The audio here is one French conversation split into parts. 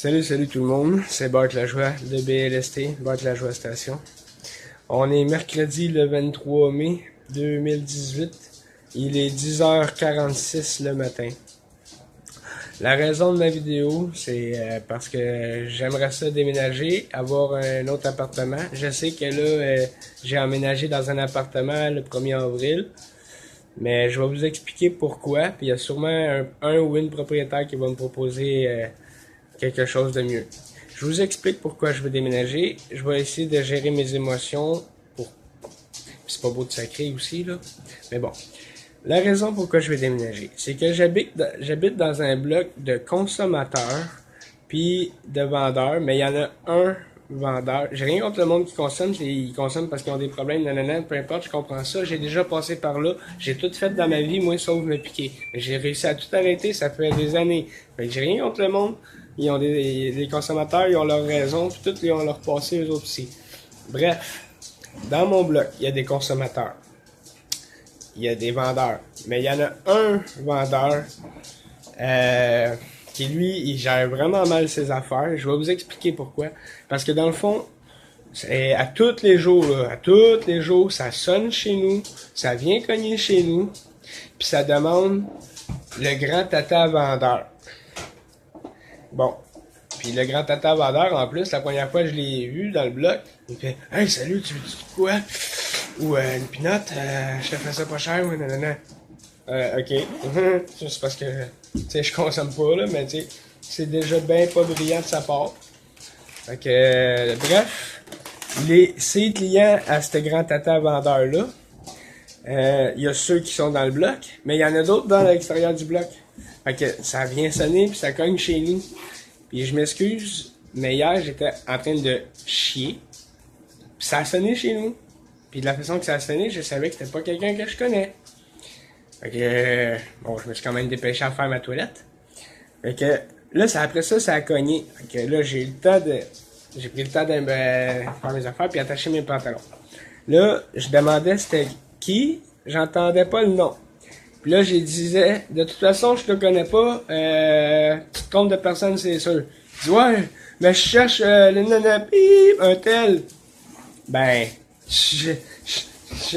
Salut tout le monde, c'est Bart Lajoie de BLST, Bart Lajoie Station. On est mercredi le 23 mai 2018, il est 10h46 le matin. La raison de ma vidéo, c'est parce que j'aimerais ça déménager, avoir un autre appartement. Je sais que là, j'ai emménagé dans un appartement le 1er avril, mais je vais vous expliquer pourquoi, puis il y a sûrement un ou une propriétaire qui va me proposer quelque chose de mieux. Je vous explique pourquoi je veux déménager. Je vais essayer de gérer mes émotions. C'est pas beau de sacrer aussi, là. Mais bon. La raison pourquoi je vais déménager, c'est que j'habite dans un bloc de consommateurs puis de vendeurs, mais il y en a un vendeur. J'ai rien contre le monde qui consomme, ils consomment parce qu'ils ont des problèmes, nanana, peu importe, je comprends ça. J'ai déjà passé par là. J'ai tout fait dans ma vie, moi, sauf me piquer. J'ai réussi à tout arrêter, ça fait des années. Fait que j'ai rien contre le monde. Ils ont des consommateurs, ils ont leurs raisons, puis tout, ils ont leur passé, eux autres aussi. Bref, dans mon bloc, il y a des consommateurs. Il y a des vendeurs. Mais il y en a un vendeur qui, lui, il gère vraiment mal ses affaires. Je vais vous expliquer pourquoi. Parce que dans le fond, à tous les jours, là, à tous les jours, ça sonne chez nous, ça vient cogner chez nous, puis ça demande le grand tata vendeur. Bon. Puis le grand tata vendeur, en plus, la première fois que je l'ai vu dans le bloc, il fait « Hey, salut, tu veux-tu de quoi? » Ou une pinotte, je te fais ça pas cher, ou nanana. Ok. C'est parce que, tu sais, je consomme pas, là, mais tu sais, c'est déjà bien pas brillant de sa part. Fait que, bref, ses clients à ce grand tata vendeur-là, il y a ceux qui sont dans le bloc, mais il y en a d'autres dans l'extérieur du bloc. Fait que ça vient sonner, puis ça cogne chez nous. Puis je m'excuse, mais hier, j'étais en train de chier, puis ça a sonné chez nous. Puis de la façon que ça a sonné, je savais que c'était pas quelqu'un que je connais. Fait que, bon, je me suis quand même dépêché à faire ma toilette. Fait que, là, après ça, ça a cogné. Fait que là, j'ai pris le temps de faire mes affaires puis attacher mes pantalons. Là, je demandais c'était qui, j'entendais pas le nom. Puis là, j'ai disais, de toute façon, je te connais pas, tu te trompes de personne, c'est sûr. Je dis, ouais, mais je cherche le nanapip, un tel. Ben, je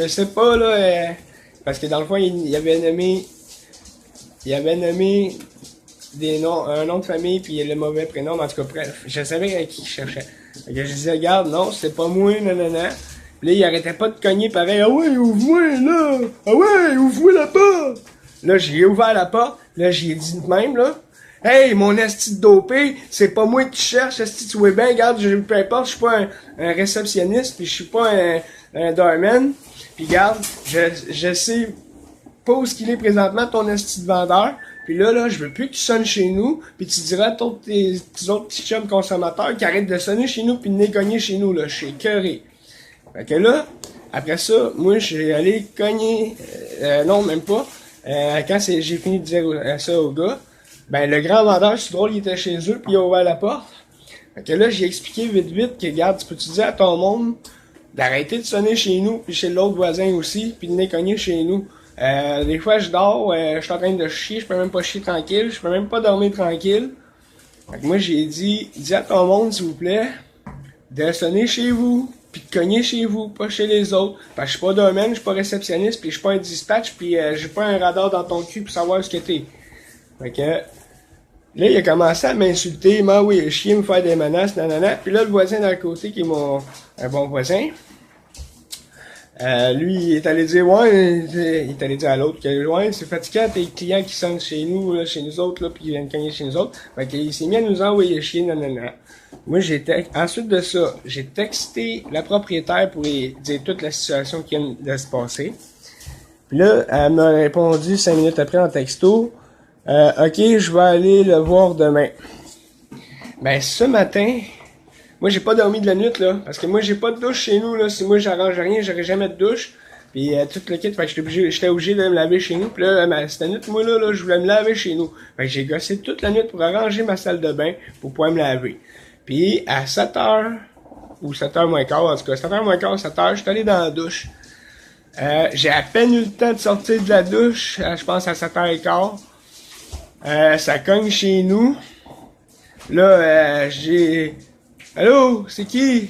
sais pas, là, parce que dans le fond, il avait nommé des noms, un nom de famille, puis le mauvais prénom, mais en tout cas, bref, je savais à qui il cherchait. Fait que je disais, regarde, non, c'est pas moi, nanana. Puis là, il arrêtait pas de cogner pareil, ah ouais, ouvre-moi, là! Ah ouais, ouvre-moi la porte! Là, j'ai ouvert la porte, là, j'ai dit de même, là. Hey, mon esti de dopé, c'est pas moi qui cherche, esti, tu vois bien, regarde, peu importe, je suis pas un réceptionniste, puis je suis pas un doorman, puis regarde, je sais pas où qu'il est présentement, ton esti de vendeur, puis là, je veux plus que tu sonnes chez nous, puis tu diras à tes autres petits chums consommateurs qui arrêtent de sonner chez nous, puis de cogner chez nous, là, je suis écœuré. Fait que là, après ça, moi, je suis allé cogner, non, même pas, quand j'ai fini de dire ça au gars, ben, le grand vendeur, c'est drôle, il était chez eux, puis il a ouvert la porte. Fait que là, j'ai expliqué vite que, regarde, tu peux-tu dire à ton monde d'arrêter de sonner chez nous, puis chez l'autre voisin aussi, puis de cogner chez nous. Des fois, je dors, je suis en train de chier, je peux même pas chier tranquille, je peux même pas dormir tranquille. Fait que moi, j'ai dit, dis à ton monde, s'il vous plaît, de sonner chez vous, puis de cogner chez vous, pas chez les autres. Parce que je suis pas domaine, je suis pas réceptionniste, puis je suis pas un dispatch, puis j'ai pas un radar dans ton cul pour savoir ce que t'es. Fait que, là, il a commencé à m'insulter, il m'a envoyé chier, me faire des menaces, nanana. Puis là, le voisin d'à côté, qui est un bon voisin, lui, il est allé dire, ouais, il est allé dire à l'autre, ouais, c'est fatigant, tes clients qui sonnent chez nous, là, chez nous autres, là, puis ils viennent cogner chez nous autres. Fait qu'il s'est mis à nous envoyer chier, nanana. Moi, ensuite de ça, j'ai texté la propriétaire pour lui dire toute la situation qui vient de se passer. Puis là, elle m'a répondu 5 minutes après en texto, ok, je vais aller le voir demain. Ben, ce matin, moi, j'ai pas dormi de la nuit, là, parce que moi, j'ai pas de douche chez nous, là. Si moi, j'arrange rien, j'aurais jamais de douche. Puis, tout le kit, fait que j'étais obligé de me laver chez nous. Puis là, cette nuit, moi, là, je voulais me laver chez nous. Fait que j'ai gossé toute la nuit pour arranger ma salle de bain pour pouvoir me laver. Puis, à 7h, ou 7h moins quart, en tout cas, 7h moins quart, 7h, je suis allé dans la douche. J'ai à peine eu le temps de sortir de la douche, je pense à 7h15. Ça cogne chez nous. Là, j'ai... Allô, c'est qui?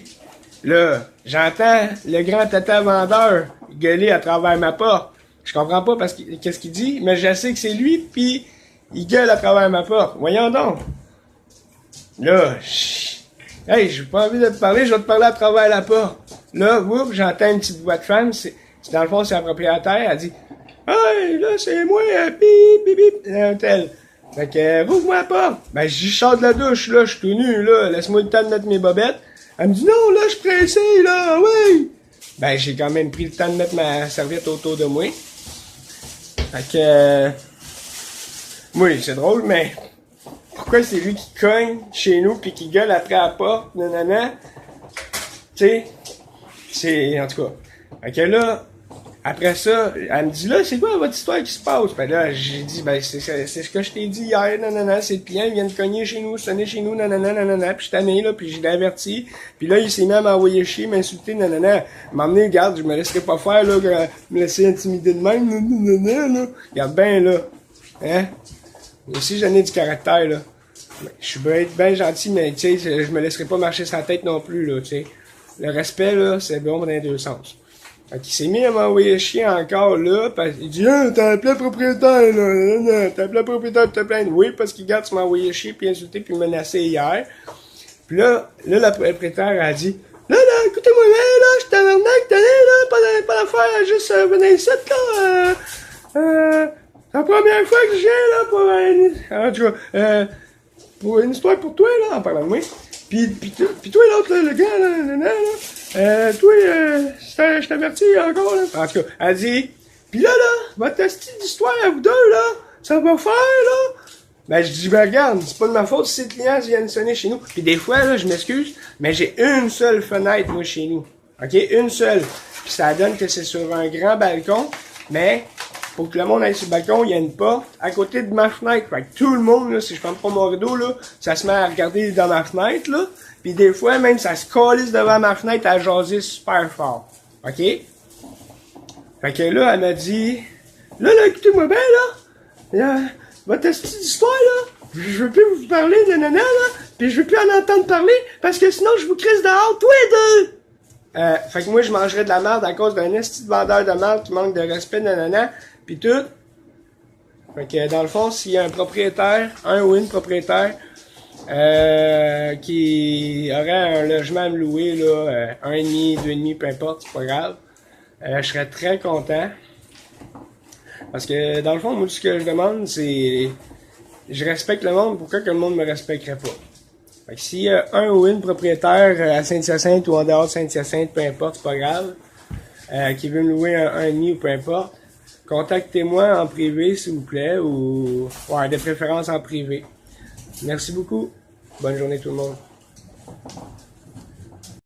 Là, j'entends le grand tata vendeur gueuler à travers ma porte. Je comprends pas parce que qu'est-ce qu'il dit, mais je sais que c'est lui, puis il gueule à travers ma porte. Voyons donc. Là, hey, j'ai pas envie de te parler, je vais te parler à travers la porte. Là, whoop, j'entends une petite voix de femme, dans le fond, c'est la propriétaire, elle dit hey, là, c'est moi, bip, bip, bip, tel. Fait que, rouvre-moi la porte. Ben, je sors de la douche, là, je suis tout nu, là, laisse-moi le temps de mettre mes bobettes. Elle me dit non, là, je suis pressé, là, oui. Ben, j'ai quand même pris le temps de mettre ma serviette autour de moi. Fait que, oui, c'est drôle, mais pourquoi c'est lui qui cogne chez nous pis qui gueule après la porte, nanana? Tu sais, c'est, en tout cas. Fait que là, après ça, elle me dit là, c'est quoi votre histoire qui se passe? Ben là, j'ai dit, ben c'est ce que je t'ai dit hier, nanana, c'est le client, il vient de cogner chez nous, sonner chez nous, nanana, nanana, puis je tanné, là, puis je l'ai averti. Puis là, il s'est même envoyé chier, m'insulter, nanana. M'emmener, regarde, je me laisserai pas faire, là, me laisser intimider de même, nanana, là. Regarde bien, là. Hein? Aussi, j'en ai du caractère, là. Je suis bien gentil, mais tu sais, je me laisserai pas marcher sur la tête non plus, là, tu sais. Le respect, là, c'est bon dans les deux sens. Fait qu'il s'est mis à m'envoyer chier encore, là, parce qu'il dit, ah, t'as appelé le propriétaire, là, t'as appelé le propriétaire pour te plaindre. Oui, parce qu'il garde, tu m'as envoyé chier, puis insulté, puis menacé hier. Puis là, la propriétaire a dit, là, écoutez-moi bien, là, je tabarnak, tenez, là, pas d'affaire, juste venir ici, là, c'est la première fois que je viens, là, en tout cas, pour une histoire pour toi, là, en parlant de moi. Pis toi, l'autre, là, le gars, là, toi, je t'avertis encore, là. En tout cas, elle dit, pis là, votre style d'histoire à vous deux, là, ça va faire, là. Ben, je dis, ben, regarde, c'est pas de ma faute si ces clients viennent sonner chez nous. Puis des fois, là, je m'excuse, mais j'ai une seule fenêtre, moi, chez nous. OK? Une seule. Puis ça donne que c'est sur un grand balcon, mais pour que le monde aille sur le balcon, il y a une porte à côté de ma fenêtre. Fait que tout le monde, là, si je ferme pas mon rideau, là, ça se met à regarder dans ma fenêtre, là. Puis des fois, même, ça se calisse devant ma fenêtre à jaser super fort. OK? Fait que là, elle m'a dit, là, écoutez-moi bien, là, votre petite histoire, là, je veux plus vous parler de nanana, là, puis je veux plus en entendre parler, parce que sinon, je vous crisse dehors, tous les deux! Fait que moi, je mangerais de la merde à cause d'un esti de vendeur de merde qui manque de respect, nanana, pis tout. Fait que, dans le fond, s'il y a un propriétaire, un ou une propriétaire, qui aurait un logement à me louer, là, 1,5, 2,5, peu importe, c'est pas grave, je serais très content. Parce que, dans le fond, moi, ce que je demande, c'est, je respecte le monde, pourquoi que le monde me respecterait pas? Fait que s'il y a un ou une propriétaire à Saint-Hyacinthe ou en dehors de Saint-Hyacinthe, peu importe, c'est pas grave, qui veut me louer un demi ou peu importe, contactez-moi en privé, s'il vous plaît, ou ouais, de préférence en privé. Merci beaucoup. Bonne journée tout le monde.